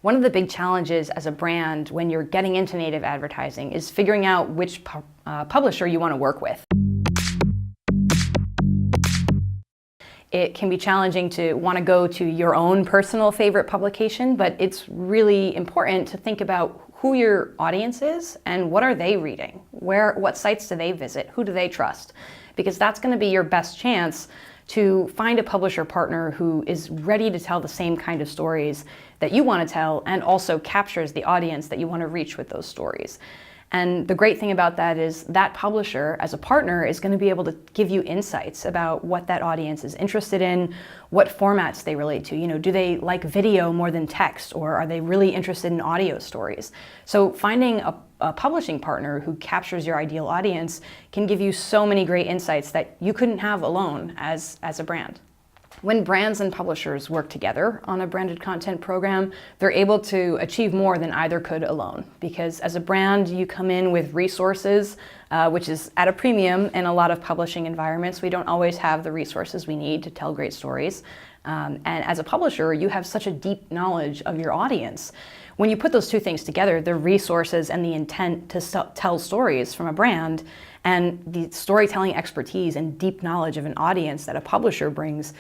One of the big challenges as a brand when you're getting into native advertising is figuring out which publisher you want to work with. It can be challenging to want to go to your own personal favorite publication, but it's really important to think about who your audience is and what are they reading? What sites do they visit? Who do they trust? Because that's going to be your best chance to find a publisher partner who is ready to tell the same kind of stories that you want to tell and also captures the audience that you want to reach with those stories. And the great thing about that is that publisher, as a partner, is going to be able to give you insights about what that audience is interested in, what formats they relate to. Do they like video more than text, or are they really interested in audio stories? So finding a publishing partner who captures your ideal audience can give you so many great insights that you couldn't have alone as a brand. When brands and publishers work together on a branded content program, they're able to achieve more than either could alone. Because as a brand, you come in with resources, which is at a premium in a lot of publishing environments. We don't always have the resources we need to tell great stories. And as a publisher, you have such a deep knowledge of your audience. When you put those two things together, the resources and the intent to tell stories from a brand and the storytelling expertise and deep knowledge of an audience that a publisher brings,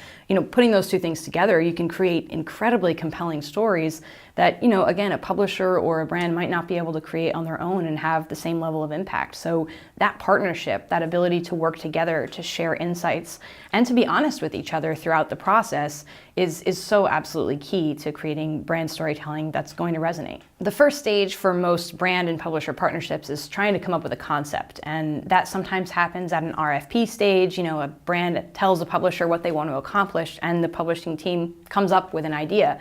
putting those two things together, you can create incredibly compelling stories that, again, a publisher or a brand might not be able to create on their own and have the same level of impact. So that partnership, that ability to work together, to share insights, and to be honest with each other throughout the process is so absolutely key to creating brand storytelling that's going to resonate. The first stage for most brand and publisher partnerships is trying to come up with a concept, and that sometimes happens at an RFP stage. A brand tells a publisher what they want to accomplish, and the publishing team comes up with an idea.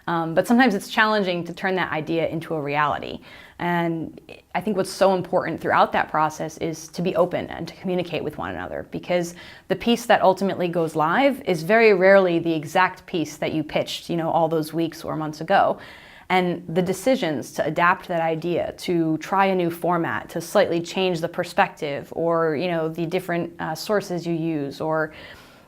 But sometimes it's challenging to turn that idea into a reality. And I think what's so important throughout that process is to be open and to communicate with one another, because the piece that ultimately goes live is very rarely the exact piece that you pitched, all those weeks or months ago. And the decisions to adapt that idea, to try a new format, to slightly change the perspective or, the different sources you use, or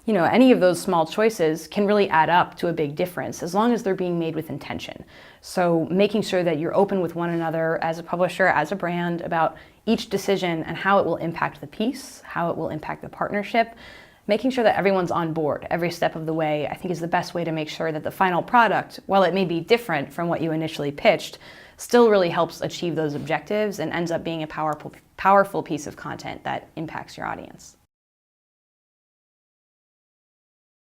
any of those small choices can really add up to a big difference as long as they're being made with intention. So making sure that you're open with one another as a publisher, as a brand, about each decision and how it will impact the piece, how it will impact the partnership, making sure that everyone's on board every step of the way, I think is the best way to make sure that the final product, while it may be different from what you initially pitched, still really helps achieve those objectives and ends up being a powerful piece of content that impacts your audience.